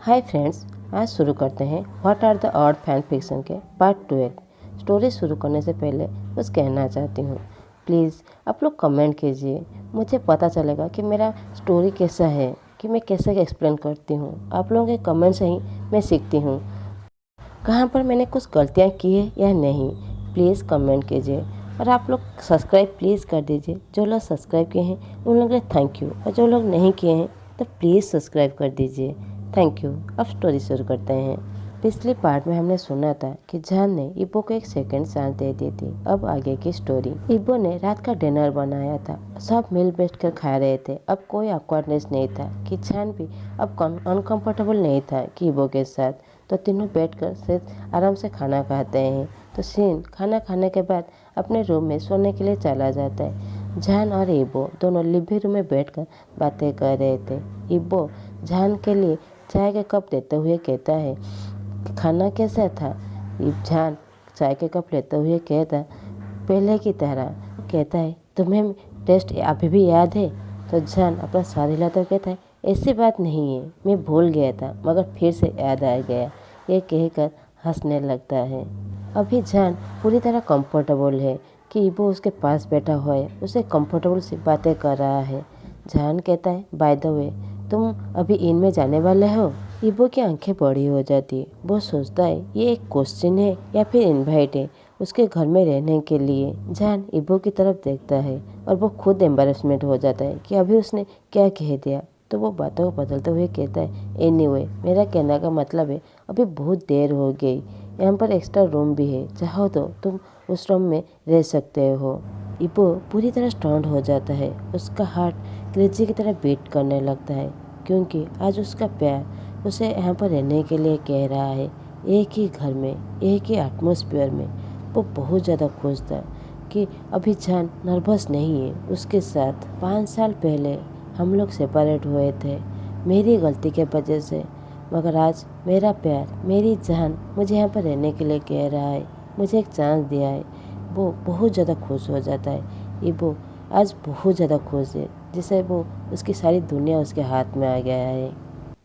Hi friends, आज शुरू करते हैं what are the odd fan fiction के पार्ट 12। स्टोरी शुरू करने से पहले कुछ कहना चाहती हूँ। प्लीज़ आप लोग कमेंट कीजिए, मुझे पता चलेगा कि मेरा स्टोरी कैसा है, कि मैं कैसे एक्सप्लेन करती हूँ। आप लोगों के कमेंट से ही मैं सीखती हूँ कहाँ पर मैंने कुछ गलतियाँ की है या नहीं। प्लीज़ कमेंट कीजिए और आप लोग सब्सक्राइब प्लीज़ कर दीजिए। जो लोग सब्सक्राइब किए हैं उन लोगों के लिए थैंक यू, और जो लोग नहीं किए हैं तो प्लीज़ सब्सक्राइब कर दीजिए। Thank you. अब स्टोरी शुरू करते हैं। पिछले पार्ट में हमने सुना था कि जान ने इब्बो को एक सेकंड चांस दे दी थी। अब आगे की स्टोरी। इब्बो ने रात का डिनर बनाया था, सब मिल बैठकर खा रहे थे। अब कोई ऑकवर्डनेस नहीं था कि जान भी अब अनकंफर्टेबल नहीं था कि इब्बो के साथ। तो तीनों बैठकर सिर्फ आराम से खाना खाते हैं। तो सीन खाना खाने के बाद अपने रूम में सोने के लिए चला जाता है। जान और इब्बो दोनों लिविंग रूम में बैठकर बातें कर रहे थे। इब्बो जान के लिए चाय का कप देते हुए कहता है, खाना कैसा था? जान चाय के कप लेते हुए कहता, पहले की तरह। कहता है, तुम्हें टेस्ट अभी भी याद है? तो जान अपना स्वाद हिलाता हुआ कहता है, ऐसी बात नहीं है, मैं भूल गया था मगर फिर से याद आ गया। ये कहकर हंसने लगता है। अभी जान पूरी तरह कंफर्टेबल है कि इब्बो उसके पास बैठा हुआ है, उसे कंफर्टेबल सी बातें कर रहा है। जान कहता है, बाय द वे तुम अभी इन में जाने वाले हो? इब्बो की आंखें बड़ी हो जाती है। वो सोचता है ये एक क्वेश्चन है या फिर इनवाइट है उसके घर में रहने के लिए। जान इब्बो की तरफ देखता है और वो खुद एम्बेरसमेंट हो जाता है कि अभी उसने क्या कह दिया। तो वो बातों को बदलते हुए कहता है, एनीवे मेरा कहने का मतलब है अभी बहुत देर हो गई, यहाँ पर एक्स्ट्रा रूम भी है, चाहो तो तुम उस रूम में रह सकते हो। इब्बो पूरी तरह स्टन्ड हो जाता है। उसका हार्ट क्रेजी की तरह बीट करने लगता है क्योंकि आज उसका प्यार उसे यहाँ पर रहने के लिए कह रहा है, एक ही घर में, एक ही एटमॉस्फेयर में। वो बहुत ज़्यादा खुश था कि अभी जान नर्वस नहीं है उसके साथ। 5 साल पहले हम लोग सेपरेट हुए थे मेरी गलती के वजह से, मगर आज मेरा प्यार, मेरी जान मुझे यहाँ पर रहने के लिए कह रहा है, मुझे एक चांस दिया है। वो बहुत ज़्यादा खुश हो जाता है। इब्बो आज बहुत ज़्यादा खुश है, जिसे वो उसकी सारी दुनिया उसके हाथ में आ गया है।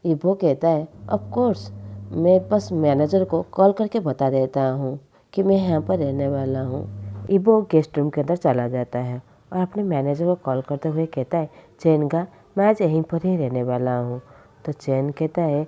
इब्बो कहता है, ऑफ कोर्स मैं बस मैनेजर को कॉल करके बता देता हूँ कि मैं यहाँ पर रहने वाला हूँ। इब्बो गेस्ट रूम के अंदर चला जाता है और अपने मैनेजर को कॉल करते हुए कहता है, चैन का मैं आज यहीं पर ही रहने वाला हूँ। तो चैन कहता है,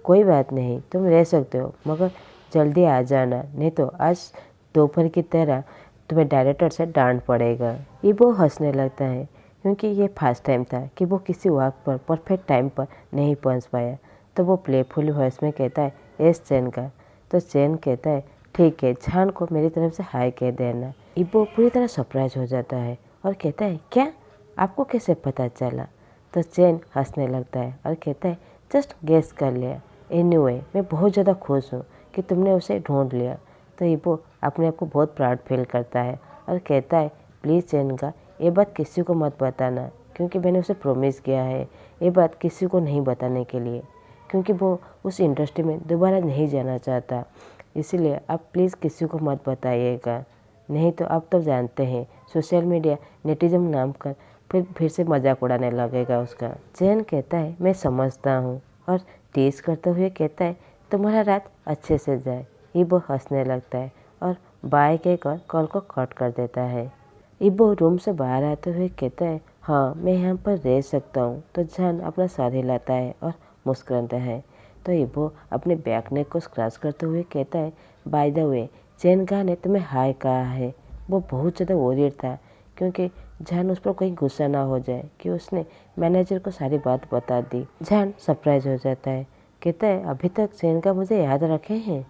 कोई बात नहीं, तुम रह सकते हो मगर जल्दी आ जाना, नहीं तो आज दोपहर की तरह तुम्हें डायरेक्टर से डांट पड़ेगा। इब्बो हंसने लगता है क्योंकि ये फर्स्ट टाइम था कि वो किसी वक्त पर परफेक्ट टाइम पर नहीं पहुंच पाया। तो वो प्लेफुल वॉइस में कहता है, एस चैन का। तो चैन कहता है, ठीक है, जान को मेरी तरफ से हाय कह देना। इब्बो पूरी तरह सरप्राइज हो जाता है और कहता है, क्या आपको कैसे पता चला? तो चैन हंसने लगता है और कहता है, जस्ट गेस कर लिया। एनीवे मैं बहुत ज़्यादा खुश हूँ कि तुमने उसे ढूंढ लिया। तो इब्बो अपने आप को बहुत प्राउड फील करता है और कहता है, प्लीज़ चैन का ये बात किसी को मत बताना, क्योंकि मैंने उसे प्रॉमिस किया है ये बात किसी को नहीं बताने के लिए, क्योंकि वो उस इंडस्ट्री में दोबारा नहीं जाना चाहता। इसीलिए आप प्लीज़ किसी को मत बताइएगा, नहीं तो आप तो जानते हैं सोशल मीडिया नेटिज्म नाम कर फिर से मजाक उड़ाने लगेगा उसका। चैन कहता है, मैं समझता हूँ, और टीज करते हुए कहता है, तुम्हारा रात अच्छे से जाए। इब्बो हंसने लगता है और बाय कहकर कॉल को कट कर देता है। इब्बो रूम से बाहर आते हुए कहता है, हाँ मैं यहाँ पर रह सकता हूँ। तो जान अपना सर हिलाता है और मुस्कुराता है। तो इब्बो अपने बैक नेक को स्क्रैच करते हुए कहता है, बाय द वे चैन का ने तुम्हें हाय कहा है। वो बहुत ज़्यादा वरीड था क्योंकि जान उस पर कहीं गुस्सा ना हो जाए कि उसने मैनेजर को सारी बात बता दी। जान सरप्राइज हो जाता है, कहता है, अभी तक चैन का मुझे याद रखे हैं?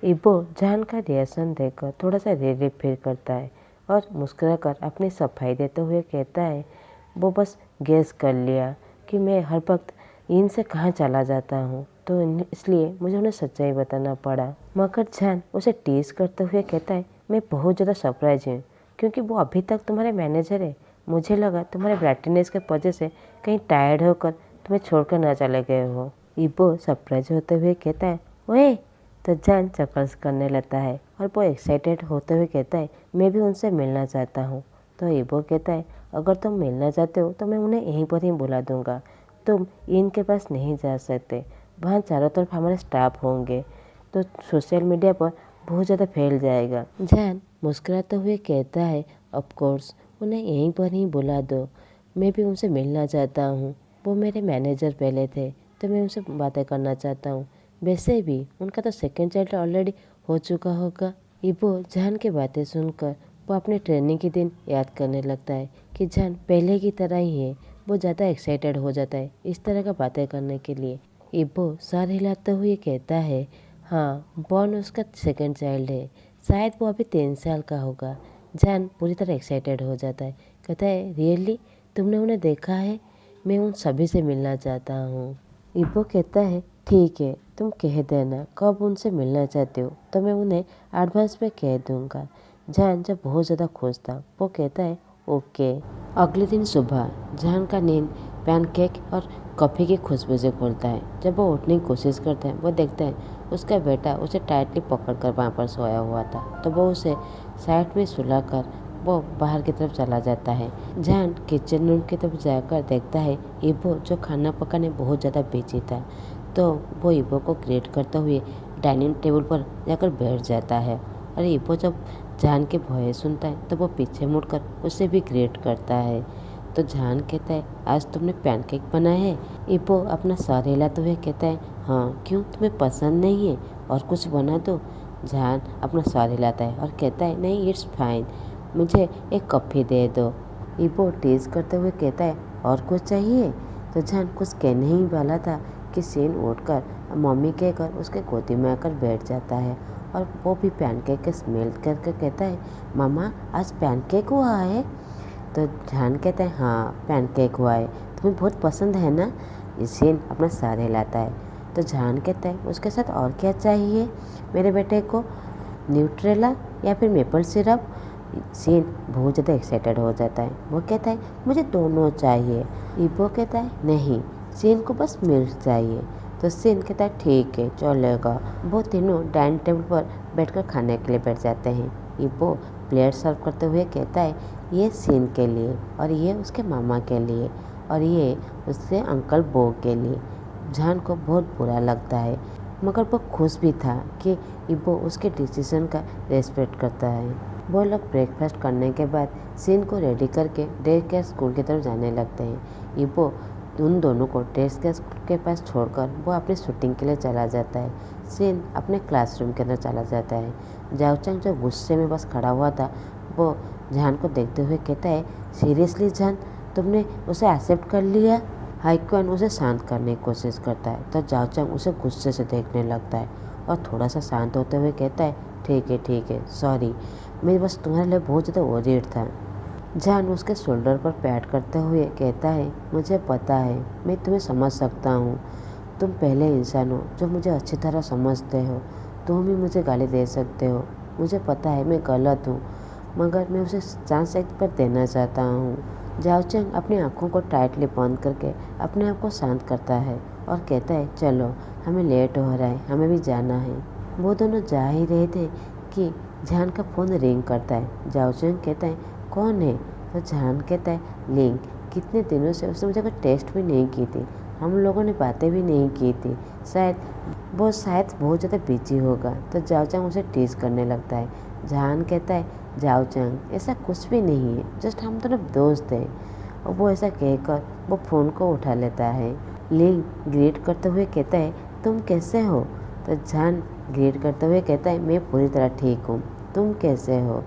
इब्बो जान का रिएक्शन देखकर थोड़ा सा रिलीफ फील करता है और मुस्कुराकर अपनी सफाई देते हुए कहता है, वो बस गेस कर लिया कि मैं हर वक्त इनसे कहाँ चला जाता हूँ, तो इसलिए मुझे उन्हें सच्चाई बताना पड़ा। मगर जान उसे टीज करते हुए कहता है, मैं बहुत ज़्यादा सरप्राइज हूँ क्योंकि वो अभी तक तुम्हारे मैनेजर है। मुझे लगा तुम्हारे ब्राइटनेस के वजह से कहीं टायर्ड होकर तुम्हें छोड़कर ना चले गए हो। इब्बो सरप्राइज होते हुए कहता है, ओए। तो जान चकल्स करने लगता है और वो एक्साइटेड होते हुए कहता है, मैं भी उनसे मिलना चाहता हूँ। तो इब्बो कहता है, अगर तुम मिलना चाहते हो तो मैं उन्हें यहीं पर ही बुला दूंगा, तुम इनके पास नहीं जा सकते। वहाँ चारों तरफ हमारे स्टाफ होंगे तो सोशल मीडिया पर बहुत ज़्यादा फैल जाएगा। जहान मुस्कुराते हुए कहता है, ऑफ कोर्स, उन्हें यहीं पर ही बुला दो, मैं भी उनसे मिलना चाहता हूँ। वो मेरे मैनेजर पहले थे तो मैं उनसे बातें करना चाहता हूँ। वैसे भी उनका तो सेकंड चाइल्ड ऑलरेडी हो चुका होगा। इबो जहान की बातें सुनकर वो अपने ट्रेनिंग के दिन याद करने लगता है कि जहान पहले की तरह ही है। वो ज़्यादा एक्साइटेड हो जाता है इस तरह का बातें करने के लिए। इबो सर हिलाते हुए कहता है, हाँ, बॉर्न उसका सेकंड चाइल्ड है, शायद वो अभी 3 साल का होगा। जहान पूरी तरह एक्साइटेड हो जाता है, कहता है, रियली, तुमने उन्हें देखा है? मैं उन सभी से मिलना चाहता हूँ। इबो कहता है, ठीक है, तुम कह देना कब उनसे मिलना चाहते हो तो मैं उन्हें एडवांस में कह दूंगा। जहान जब बहुत ज़्यादा खुश था वो कहता है, ओके। अगले दिन सुबह जहान का नींद पैनकेक और कॉफ़ी की खुशबू से खुलता है। जब वो उठने की कोशिश करता है वो देखता है उसका बेटा उसे टाइटली पकड़कर वहाँ पर सोया हुआ था। तो वो उसे साइड में सुलाकर वो बाहर की तरफ चला जाता है। जहान किचन रूम की तरफ जाकर देखता है इबो जो खाना पकाने बहुत ज़्यादा बिजी था। तो वो इबो को ग्रेट करते हुए डाइनिंग टेबल पर जाकर बैठ जाता है और इबो जब जहान के भौहें सुनता है तो वो पीछे मुड़कर उसे भी ग्रेट करता है। तो जहान कहता है, आज तुमने पैनकेक बनाए हैं? इबो अपना सर हिलाते हुए कहता है, हाँ, क्यों, तुम्हें पसंद नहीं है और कुछ बना दो? जहान अपना सर हिलाता है और कहता है, नहीं, इट्स फाइन, मुझे एक कॉफ़ी दे दो। इबो टीज करते हुए कहता है, और कुछ चाहिए? तो जहान कुछ कहने ही वाला था कि सीन उठकर मम्मी कहकर उसके गोदी में आकर बैठ जाता है और वो भी पैनकेक के स्मेल करके कहता है, मामा, आज पैनकेक हुआ है? तो जहान कहता है, हाँ, पैनकेक हुआ है, तुम्हें बहुत पसंद है ना? सीन अपना सर हिलाता है। तो जहान कहता है, उसके साथ और क्या चाहिए मेरे बेटे को, न्यूट्रेला या फिर मेपल सिरप? सीन बहुत ज़्यादा एक्साइटेड हो जाता है। वो कहता है, मुझे दोनों चाहिए। इबो कहता है, नहीं, सीन को बस मिल्क चाहिए। तो सीन कहता है, ठीक है, चलेगा। वो तीनों डाइनिंग टेबल पर बैठकर खाने के लिए बैठ जाते हैं। इबो प्लेट सर्व करते हुए कहता है, ये सीन के लिए और ये उसके मामा के लिए और ये उसके अंकल बो के लिए। जहान को बहुत बुरा लगता है मगर वो खुश भी था कि इबो उसके डिसीजन का रेस्पेक्ट करता है। वो लोग ब्रेकफास्ट करने के बाद सीन को रेडी करके डे केयर स्कूल की तरफ जाने लगते हैं। इबो उन दोनों को डे केयर स्कूल के पास छोड़कर वो अपनी शूटिंग के लिए चला जाता है। सीन अपने क्लासरूम के अंदर चला जाता है। जाओचंग जो गुस्से में बस खड़ा हुआ था वो जहान को देखते हुए कहता है, सीरियसली जहान, तुमने उसे एक्सेप्ट कर लिया? हाइक्वान उसे शांत करने की कोशिश करता है तो जाओचंग उसे गुस्से से देखने लगता है और थोड़ा सा शांत होते हुए कहता है, ठीक है, सॉरी, मैं बस तुम्हारे लिए बहुत ज़्यादा वरीड था। जहान उसके शोल्डर पर पैट करते हुए कहता है, मुझे पता है, मैं तुम्हें समझ सकता हूँ, तुम पहले इंसान हो जो मुझे अच्छी तरह समझते हो, तुम भी मुझे गाली दे सकते हो, मुझे पता है मैं गलत हूँ, मगर मैं उसे चांस एक बार देना चाहता हूँ। जाओचंग अपनी आंखों को टाइटली बंद करके अपने आप को शांत करता है और कहता है, चलो, हमें लेट हो रहा है, हमें भी जाना है। वो दोनों जा ही रहे थे कि जहान का फ़ोन रिंग करता है। जाओचंग कहता है, कौन है? तो जहान कहता है, लिंग, कितने दिनों से उसने मुझे कोई टेस्ट भी नहीं की थी, हम लोगों ने बातें भी नहीं की थी, शायद बहुत ज़्यादा बिजी होगा। तो जाओचंग उसे टीज करने लगता है। जहान कहता है, जाओचंग, ऐसा कुछ भी नहीं है, जस्ट हम दोनों दोस्त हैं। और वो ऐसा कहकर वो फ़ोन को उठा लेता है। लिंग ग्रीट करते हुए कहता है, तुम कैसे हो? तो जहान ग्रीट करते हुए कहता है, मैं पूरी तरह ठीक हूँ, तुम कैसे हो?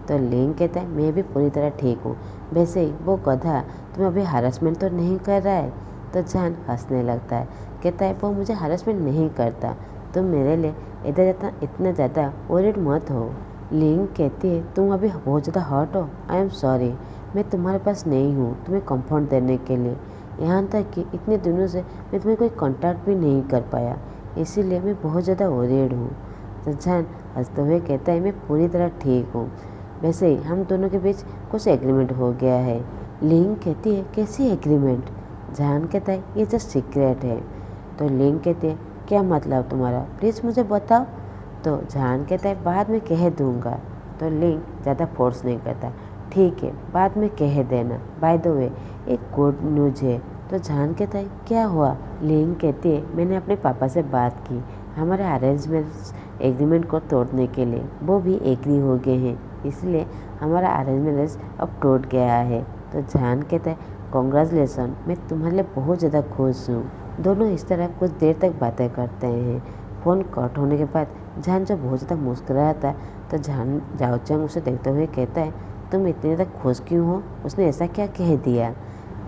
तो लिंग कहता है, मैं भी पूरी तरह ठीक हूँ, वैसे ही वो गधा तुम्हें अभी हरासमेंट तो नहीं कर रहा है? तो जहान हंसने लगता है, कहता है, वो मुझे हरासमेंट नहीं करता, तुम मेरे लिए इतना ज़्यादा वरीड मत हो। लिंग कहती है, तुम अभी बहुत ज़्यादा हर्ट हो, आई एम सॉरी, मैं तुम्हारे पास नहीं हूँ तुम्हें कंफर्ट देने के लिए, यहाँ तक कि इतने दिनों से मैं तुम्हें कोई कांटेक्ट भी नहीं कर पाया, इसीलिए मैं बहुत ज़्यादा वरीड हूँ। तो जहान हंसते हुए कहता है, मैं पूरी तरह ठीक हूँ, वैसे ही हम दोनों के बीच कुछ एग्रीमेंट हो गया है। लिंग कहती है, कैसी एग्रीमेंट? जहान कहता है, ये जस्ट सीक्रेट है। तो लिंग कहती है, क्या मतलब तुम्हारा, प्लीज़ मुझे बताओ। तो जहान कहता है, बाद में कह दूँगा। तो लिंग ज़्यादा फोर्स नहीं करता, ठीक है, बाद में कह देना। बाय द वे, एक गुड न्यूज़ है, तो जान कहता है क्या हुआ। लिंग कहती है मैंने अपने पापा से बात की हमारे अरेंज मैरिज एग्रीमेंट को तोड़ने के लिए, वो भी एग्री हो गए हैं, इसलिए हमारा अरेंज मैरिज अब टूट गया है। तो जान कहता है कॉन्ग्रेचुलेसन, मैं तुम्हारे लिए बहुत ज़्यादा खुश हूँ। दोनों इस तरह कुछ देर तक बातें करते हैं। फ़ोन कट होने के बाद जान जो बहुत ज़्यादा मुस्कुराया था, तो जान जाओ चंग उसे देखते हुए कहता है तुम इतनी ज़्यादा खुश क्यों हो, उसने ऐसा क्या कह दिया।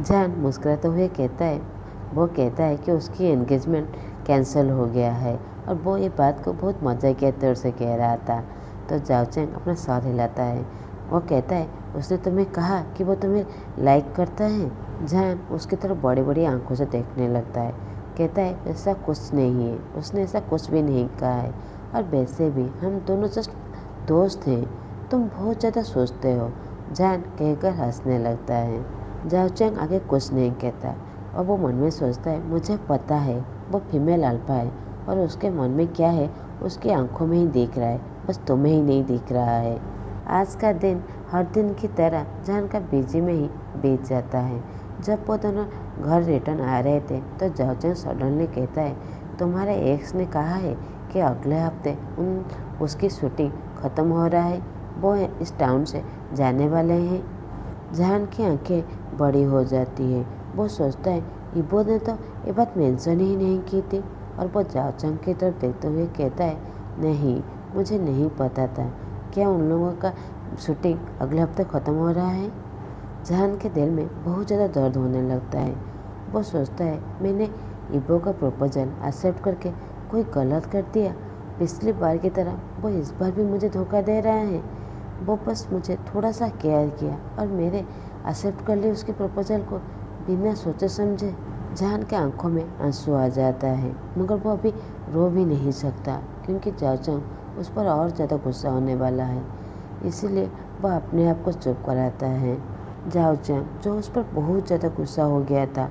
जान मुस्कुराते हुए कहता है कि उसकी एंगेजमेंट कैंसिल हो गया है और वो ये बात को बहुत मजाकिया तौर से कह रहा था। तो जाओ चंग अपना सर हिलाता है। वो कहता है उसने तुम्हें कहा कि वो तुम्हें लाइक करता है। जान उसकी तरफ बड़ी बड़ी आंखों से देखने लगता है, कहता है ऐसा कुछ नहीं है, उसने ऐसा कुछ भी नहीं कहा है, और वैसे भी हम दोनों जस्ट दोस्त हैं, तुम बहुत ज़्यादा सोचते हो। जान कहकर हंसने लगता है। जाओ चंग आगे कुछ नहीं कहता और वो मन में सोचता है मुझे पता है वो फीमेल अल्फा है और उसके मन में क्या है उसकी आंखों में ही दिख रहा है, बस तुम्हें ही नहीं दिख रहा है। आज का दिन हर दिन की तरह जान का बिजी में ही बीत जाता है। जब वो दोनों घर रिटर्न आ रहे थे तो जाओ चंग सडनली कहता है तुम्हारे एक्स ने कहा है कि अगले हफ्ते उसकी शूटिंग ख़त्म हो रहा है, वो इस टाउन से जाने वाले हैं। जान की आंखें बड़ी हो जाती है। वो सोचता है इबो ने तो ये बात मेंशन ही नहीं की थी, और वो जाओ चंग की तरफ देखते हुए कहता है नहीं, मुझे नहीं पता था, क्या उन लोगों का शूटिंग अगले हफ्ते ख़त्म हो रहा है। जान के दिल में बहुत ज़्यादा दर्द होने लगता है। वो सोचता है मैंने इबो का प्रपोजल एक्सेप्ट करके कोई गलत कर दिया। पिछली बार की तरह वो इस बार भी मुझे धोखा दे रहा है। वो बस मुझे थोड़ा सा केयर किया और मेरे एक्सेप्ट कर लिया उसके प्रपोजल को बिना सोचे समझे। जान के आंखों में आंसू आ जाता है, मगर वो अभी रो भी नहीं सकता क्योंकि जाओ चंग उस पर और ज़्यादा गुस्सा होने वाला है। इसीलिए वह अपने आप को चुप कराता है। जाओ चंग जो उस पर बहुत ज़्यादा गुस्सा हो गया था,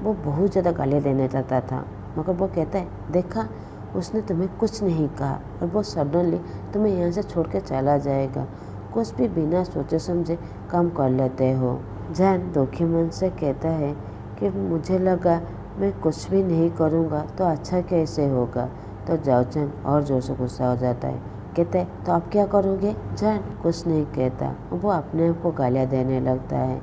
वो बहुत ज़्यादा गालियाँ देना चाहता था, मगर वो कहता है देखा उसने तुम्हें कुछ नहीं कहा और वो सडनली तुम्हें यहाँ से छोड़ के चला जाएगा, कुछ भी बिना सोचे समझे काम कर लेते हो। जान दुखी मन से कहता है कि मुझे लगा मैं कुछ भी नहीं करूँगा तो अच्छा कैसे होगा। तो जाओ चंग और जोर से गुस्सा हो जाता है, कहता है तो आप क्या करोगे। जान कुछ नहीं कहता, वो अपने आप को गालियाँ देने लगता है।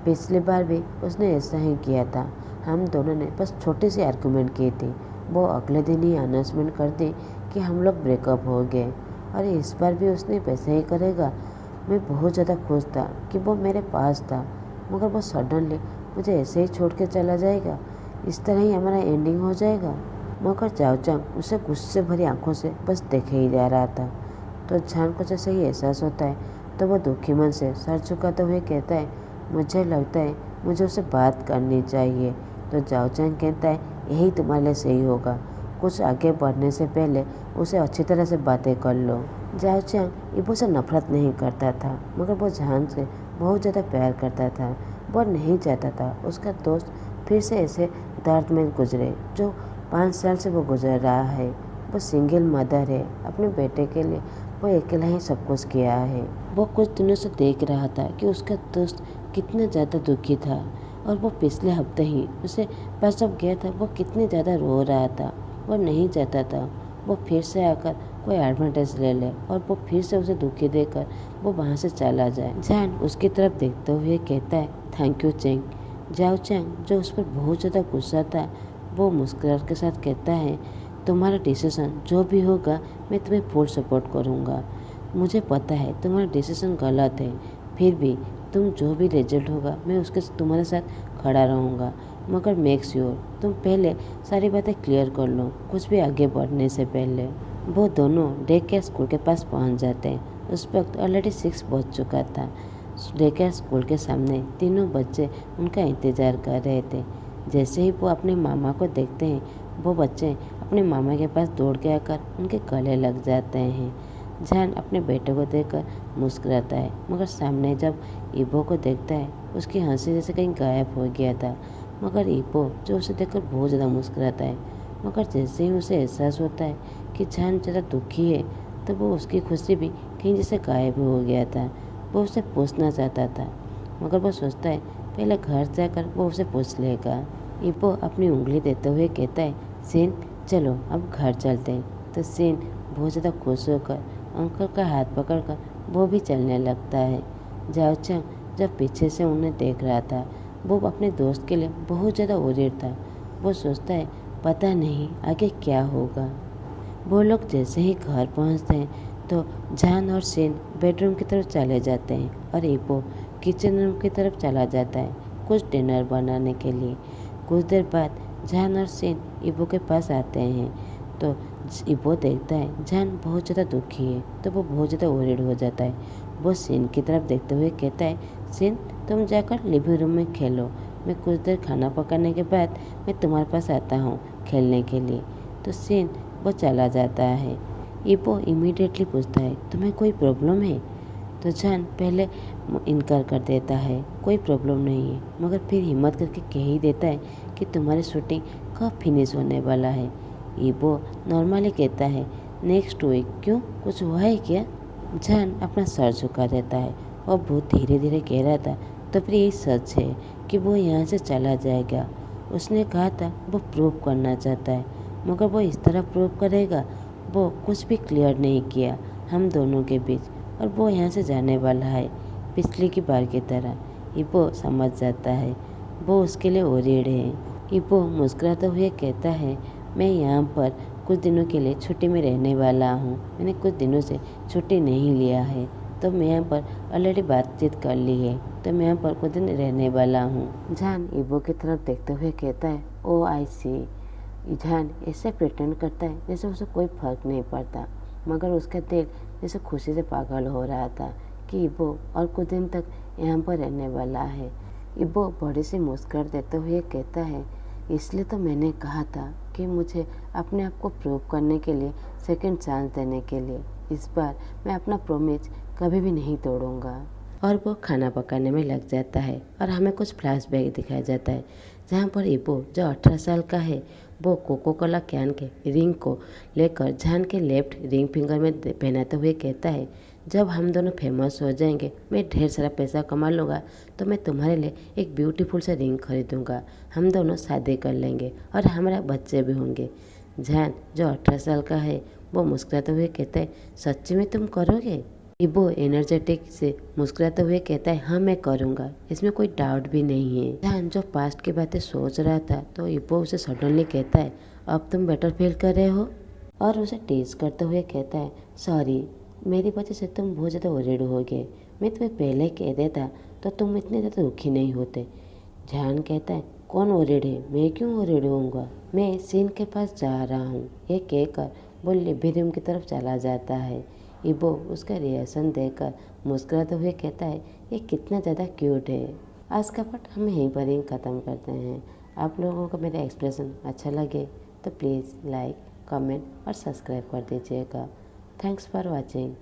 पिछली बार भी उसने ऐसा ही किया था, हम दोनों ने बस छोटी सी आर्गूमेंट की थी, वो अगले दिन ही अनाउंसमेंट कर दी कि हम लोग ब्रेकअप हो गए, और इस बार भी उसने वैसे ही करेगा। मैं बहुत ज़्यादा खुश था कि वो मेरे पास था, मगर वो सडनली मुझे ऐसे ही छोड़ के चला जाएगा, इस तरह ही हमारा एंडिंग हो जाएगा। मगर जाओ चंग उसे गुस्से भरी आंखों से बस देखे ही जा रहा था। तो जान को जैसे ही एहसास होता है तो वह दुखी मन से सर झुकाते हुए कहता है मुझे लगता है मुझे उससे बात करनी चाहिए। तो जाओ चंग कहता है यही तुम्हारे लिए सही होगा, कुछ आगे बढ़ने से पहले उसे अच्छी तरह से बातें कर लो। जाओ चंग इबो से नफरत नहीं करता था, मगर वो जान से बहुत ज़्यादा प्यार करता था। वो नहीं चाहता था उसका दोस्त फिर से ऐसे दर्द में गुजरे जो 5 साल से वो गुजर रहा है। वो सिंगल मदर है, अपने बेटे के लिए वो अकेला ही सब कुछ किया है। वो कुछ दिनों से देख रहा था कि उसका दोस्त कितना ज़्यादा दुखी था, और वो पिछले हफ्ते ही उसे पास जब गया था वो कितनी ज़्यादा रो रहा था। वो नहीं चाहता था वो फिर से आकर कोई एडवांटेज ले ले और वो फिर से उसे दुखी देकर वो वहाँ से चला जाए। जान उसकी तरफ देखते हुए कहता है थैंक यू चेंग। जाओ चेंग जो उस पर बहुत ज़्यादा गुस्सा था, वो मुस्कुराहट के साथ कहता है तुम्हारा डिसीज़न जो भी होगा मैं तुम्हें फुल सपोर्ट करूँगा। मुझे पता है तुम्हारा डिसीज़न गलत है, फिर भी तुम जो भी रिजल्ट होगा मैं उसके तुम्हारे साथ खड़ा रहूँगा, मगर मेक श्योर तुम पहले सारी बातें क्लियर कर लो कुछ भी आगे बढ़ने से पहले। वो दोनों डे केयर स्कूल के पास पहुँच जाते हैं। उस वक्त ऑलरेडी 6 बज चुका था। डे केयर स्कूल के सामने तीनों बच्चे उनका इंतज़ार कर रहे थे। जैसे ही वो अपने मामा को देखते हैं वो बच्चे अपने मामा के पास दौड़ के आकर उनके गले लग जाते हैं। जान अपने बेटे को देखकर मुस्कुराता है, मगर सामने जब इबो को देखता है उसकी हंसी जैसे कहीं गायब हो गया था। मगर इबो जो उसे देखकर बहुत ज़्यादा मुस्कुराता है, मगर जैसे ही उसे एहसास होता है कि जान ज़्यादा दुखी है तो वो उसकी खुशी भी कहीं जैसे गायब हो गया था। वो उसे पूछना चाहता था, मगर वो सोचता है पहले घर जाकर वो उसे पूछ लेगा। इब्बो अपनी उंगली देते हुए कहता है, सीन चलो अब घर चलते हैं। तो सीन बहुत ज़्यादा खुश होकर अंकल का हाथ पकड़कर वो भी चलने लगता है। जाओ चंग जब पीछे से उन्हें देख रहा था, वो अपने दोस्त के लिए बहुत ज़्यादा वरीड था। वो सोचता है पता नहीं आगे क्या होगा। वो लोग जैसे ही घर पहुंचते हैं तो जान और सीन बेडरूम की तरफ चले जाते हैं और इब्बो किचन रूम की तरफ चला जाता है कुछ डिनर बनाने के लिए। कुछ देर बाद जान और सीन इब्बो के पास आते हैं तो इब्बो देखता है जान बहुत ज़्यादा दुखी है, तो वो बहुत ज़्यादा वरीड हो जाता है। वो सीन की तरफ देखते हुए कहता है, सीन तुम जाकर लिविंग रूम में खेलो, मैं कुछ देर खाना पकाने के बाद मैं तुम्हारे पास आता हूँ खेलने के लिए। तो सीन वो चला जाता है। इब्बो इमीडिएटली पूछता है, तुम्हें कोई प्रॉब्लम है? तो जान पहले इनकार कर देता है, कोई प्रॉब्लम नहीं है, मगर फिर हिम्मत करके कह ही देता है कि तुम्हारी शूटिंग कब फिनिश होने वाला है। इब्बो नॉर्मली कहता है, नेक्स्ट वीक। क्यों, कुछ हुआ है क्या? जान अपना सर झुका देता है और बहुत धीरे धीरे कह रहा था, तो फिर यही सच है कि वो यहाँ से चला जाएगा। उसने कहा था वो प्रूव करना चाहता है, मगर वो इस तरह प्रूव करेगा। वो कुछ भी क्लियर नहीं किया हम दोनों के बीच, और वो यहाँ से जाने वाला है पिछली की बार की तरह। इब्बो समझ जाता है वो उसके लिए वरीड है। इब्बो मुस्कुराते हुए कहता है, मैं यहाँ पर कुछ दिनों के लिए छुट्टी में रहने वाला हूँ। मैंने कुछ दिनों से छुट्टी नहीं लिया है, तो मैं यहाँ पर ऑलरेडी बातचीत कर ली है, तो मैं यहाँ पर कुछ दिन रहने वाला हूँ। जान इब्बो की तरफ देखते हुए कहता है, ओ आई सी। जान ऐसे प्रिटेंड करता है जैसे उसे कोई फर्क नहीं पड़ता, मगर उसका दिल जैसे खुशी से पागल हो रहा था कि इब्बो और कुछ दिन तक यहाँ पर रहने वाला है। इब्बो बड़ी सी मुस्कुराहट देते हुए कहता है, इसलिए तो मैंने कहा था कि मुझे अपने आप को प्रूव करने के लिए सेकंड चांस देने के लिए इस बार मैं अपना प्रॉमिस कभी भी नहीं तोड़ूंगा। और वो खाना पकाने में लग जाता है और हमें कुछ फ्लैशबैक दिखाया जाता है जहाँ पर इब्बो जो 18 साल का है वो कोको कोला कैन के रिंग को लेकर जान के लेफ्ट रिंग फिंगर में पहनाते हुए कहता है, जब हम दोनों फेमस हो जाएंगे, मैं ढेर सारा पैसा कमा लूँगा, तो मैं तुम्हारे लिए एक ब्यूटीफुल सा रिंग खरीदूँगा, हम दोनों शादी कर लेंगे और हमारे बच्चे भी होंगे। जान जो 18 साल का है वो मुस्कुराते हुए कहता है, सच्ची में तुम करोगे? इब्बो एनर्जेटिक से मुस्कुराते हुए कहता है, हाँ मैं करूँगा, इसमें कोई डाउट भी नहीं है। जान जो पास्ट की बातें सोच रहा था तो इब्बो उसे सडनली कहता है, अब तुम बेटर फील कर रहे हो? और उसे टीज करते हुए कहता है, सॉरी मेरी वजह से तुम बहुत ज़्यादा वरीड हो गए, मैं तुम्हें पहले कह देता तो तुम इतने ज़्यादा दुखी नहीं होते। जान कहता है, कौन वरीड है, मैं क्यों वरीड होऊंगा, मैं सीन के पास जा रहा हूँ। ये कहकर वो लिविंग रूम की तरफ चला जाता है। इब्बो उसका रिएक्शन देखकर मुस्कुराते हुए कहता है, ये कितना ज़्यादा क्यूट है। आज का पार्ट हम यहीं पर ही ख़त्म करते हैं। आप लोगों को मेरा एक्सप्रेशन अच्छा लगे तो प्लीज़ लाइक, कमेंट और सब्सक्राइब कर दीजिएगा। Thanks for watching.